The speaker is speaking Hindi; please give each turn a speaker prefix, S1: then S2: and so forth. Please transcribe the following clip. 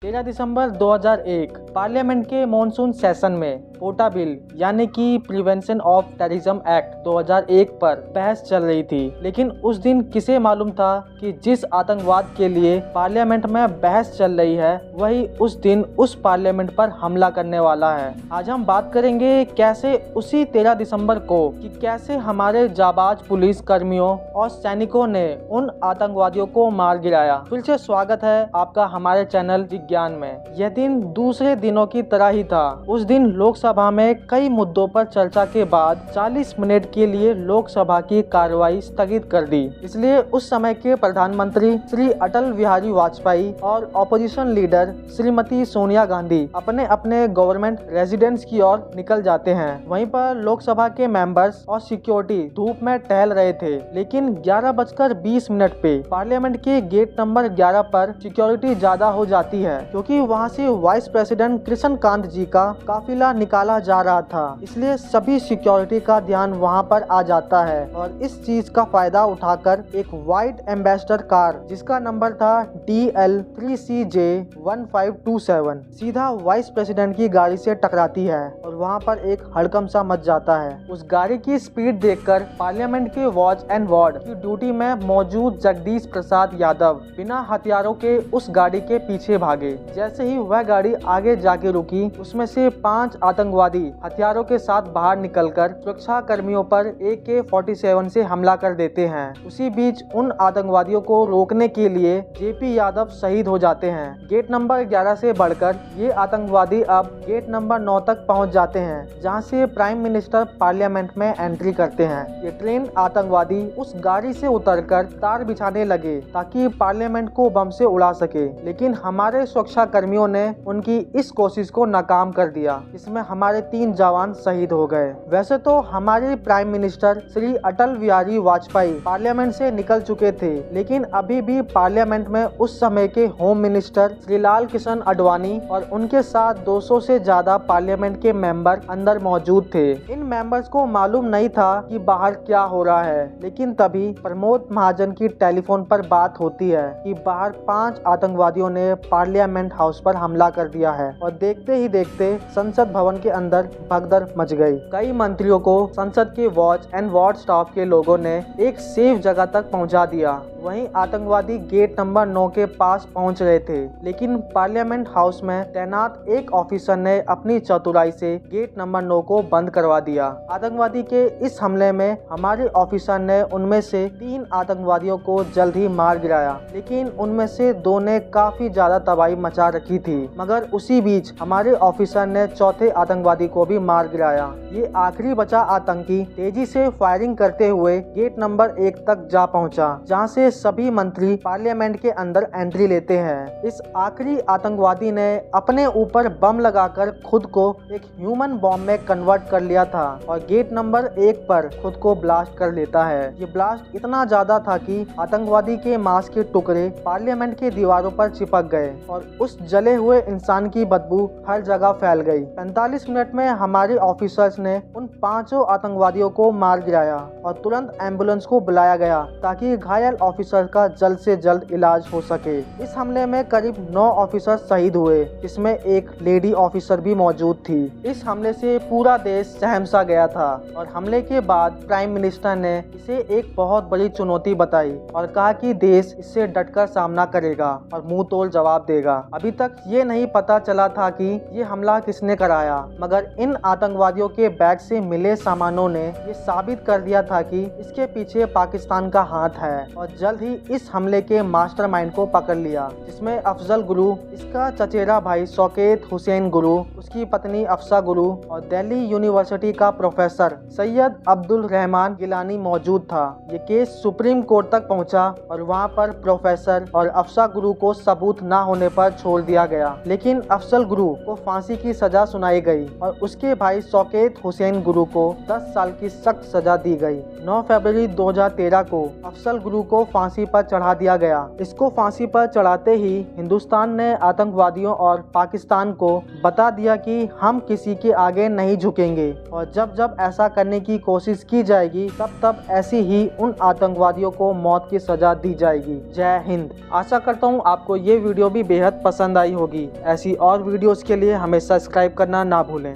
S1: 13 दिसंबर 2001 पार्लियामेंट के मॉनसून सेशन में पोटा बिल यानी कि प्रिवेंशन ऑफ टेररिज्म एक्ट 2001 पर बहस चल रही थी। लेकिन उस दिन किसे मालूम था कि जिस आतंकवाद के लिए पार्लियामेंट में बहस चल रही है वही उस दिन उस पार्लियामेंट पर हमला करने वाला है। आज हम बात करेंगे कैसे उसी 13 दिसंबर को कि कैसे हमारे जाबाज पुलिस कर्मियों और सैनिकों ने उन आतंकवादियों को मार गिराया। फिर से स्वागत है आपका हमारे चैनल ज्ञान में। यह दिन दूसरे दिनों की तरह ही था। उस दिन लोकसभा में कई मुद्दों पर चर्चा के बाद 40 मिनट के लिए लोकसभा की कार्रवाई स्थगित कर दी। इसलिए उस समय के प्रधानमंत्री श्री अटल बिहारी वाजपेयी और ऑपोजिशन लीडर श्रीमती सोनिया गांधी अपने अपने गवर्नमेंट रेजिडेंस की ओर निकल जाते हैं। वहीं पर लोकसभा के मेंबर्स और सिक्योरिटी धूप में टहल रहे थे। लेकिन 11:20 पे पार्लियामेंट के गेट नंबर 11 पर सिक्योरिटी ज्यादा हो जाती है क्योंकि वहां से वाइस प्रेसिडेंट कृष्ण कांत जी का काफिला निकाला जा रहा था। इसलिए सभी सिक्योरिटी का ध्यान वहां पर आ जाता है और इस चीज का फायदा उठाकर एक व्हाइट एम्बेसडर कार जिसका नंबर था DL3CJ1527 सीधा वाइस प्रेसिडेंट की गाड़ी से टकराती है और वहां पर एक हड़कंप सा मच जाता है। उस गाड़ी की स्पीड देखकर पार्लियामेंट के वॉच एंड वार्ड की ड्यूटी में मौजूद जगदीश प्रसाद यादव बिना हथियारों के उस गाड़ी के पीछे भागे। जैसे ही वह गाड़ी आगे जाके रुकी उसमें से 5 आतंकवादी हथियारों के साथ बाहर निकलकर सुरक्षा कर्मियों पर AK-47 से हमला कर देते हैं। उसी बीच उन आतंकवादियों को रोकने के लिए JP यादव शहीद हो जाते हैं। गेट नंबर 11 से बढ़कर ये आतंकवादी अब गेट नंबर 9 तक पहुंच जाते हैं जहां से प्राइम मिनिस्टर पार्लियामेंट में एंट्री करते हैं। ये ट्रेन आतंकवादी उस गाड़ी से उतरकर तार बिछाने लगे ताकि पार्लियामेंट को बम से उड़ा सके। लेकिन हमारे सुरक्षा कर्मियों ने उनकी इस कोशिश को नाकाम कर दिया। इसमें हमारे 3 जवान शहीद हो गए। वैसे तो हमारे prime minister Shri Atal Bihari Vajpayee parliament से निकल चुके थे, लेकिन अभी भी पार्लियामेंट में उस समय के होम मिनिस्टर श्री लाल कृष्ण आडवाणी और उनके साथ 200 से ज्यादा पार्लियामेंट के मेंबर अंदर मौजूद थे। इन मेंबर्स को मालूम नहीं था कि बाहर क्या हो रहा है। लेकिन तभी प्रमोद महाजन की टेलीफोन पर बात होती है कि बाहर 5 आतंकवादियों ने पार्लियामेंट हाउस पर हमला कर दिया है और देखते ही देखते संसद भवन के अंदर भगदड़ मच गई। कई मंत्रियों को संसद के वॉच एंड वार्ड स्टाफ के लोगों ने एक सेफ जगह तक पहुंचा दिया। वहीं आतंकवादी गेट नंबर 9 के पास पहुंच रहे थे, लेकिन पार्लियामेंट हाउस में तैनात एक ऑफिसर ने अपनी चतुराई से गेट नंबर 9 को बंद करवा दिया। आतंकवादी के इस हमले में हमारे ऑफिसर ने उनमें से 3 आतंकवादियों को जल्द ही मार गिराया, लेकिन उनमें से 2 ने काफी ज्यादा तबाही मचा रखी थी। मगर उसी बीच हमारे ऑफिसर ने चौथे आतंकवादी को भी मार गिराया। ये आखिरी बचा आतंकी तेजी से फायरिंग करते हुए गेट नंबर 1 तक जा पहुंचा, जहां से सभी मंत्री पार्लियामेंट के अंदर एंट्री लेते हैं। इस आखिरी आतंकवादी ने अपने ऊपर बम लगाकर खुद को एक ह्यूमन बॉम्ब में कन्वर्ट कर लिया था और गेट नंबर 1 पर खुद को ब्लास्ट कर लेता है। ये ब्लास्ट इतना ज्यादा था कि आतंकवादी के मांस के टुकड़े पार्लियामेंट के दीवारों पर चिपक गए और उस जले हुए इंसान की बदबू हर जगह फैल गई। 45 मिनट में हमारे ऑफिसर्स ने उन 5 आतंकवादियों को मार गिराया और तुरंत एम्बुलेंस को बुलाया गया ताकि घायल ऑफिसर का जल्द से जल्द इलाज हो सके। इस हमले में करीब 9 ऑफिसर शहीद हुए, जिसमें एक लेडी ऑफिसर भी मौजूद थी। इस हमले से पूरा देश सहम-सा गया था और हमले के बाद प्राइम मिनिस्टर ने इसे एक बहुत बड़ी चुनौती बताई और कहा कि देश इससे डटकर सामना करेगा और मुंह तोड़ जवाब देगा। अभी तक ये नहीं पता चला था कि ये हमला किसने कराया, मगर इन आतंकवादियों के बैग से मिले सामानों ने ये साबित कर दिया था कि इसके पीछे पाकिस्तान का हाथ है और जल्द ही इस हमले के मास्टरमाइंड को पकड़ लिया, जिसमें अफजल गुरु, इसका चचेरा भाई शौकत हुसैन गुरु, उसकी पत्नी अफसा गुरु और दिल्ली यूनिवर्सिटी का प्रोफेसर सैयद अब्दुल रहमान गिलानी मौजूद था। ये केस सुप्रीम कोर्ट तक पहुंचा और वहां पर प्रोफेसर और अफसा गुरु को सबूत न होने पर छोड़ दिया गया, लेकिन अफजल गुरु को फांसी की सजा सुनाई गई और उसके भाई शौकत हुसैन गुरु को 10 साल की सख्त सजा दी गई। 9 फरवरी 2013 को अफजल गुरु को फांसी पर चढ़ा दिया गया। इसको फांसी पर चढ़ाते ही हिंदुस्तान ने आतंकवादियों और पाकिस्तान को बता दिया कि हम किसी के आगे नहीं झुकेंगे और जब जब ऐसा करने की कोशिश की जाएगी तब तब ऐसी ही उन आतंकवादियों को मौत की सजा दी जाएगी। जय हिंद। आशा करता हूँ आपको ये वीडियो भी बेहद पसंद आई होगी। ऐसी और वीडियोस के लिए हमें सब्सक्राइब करना ना भूलें।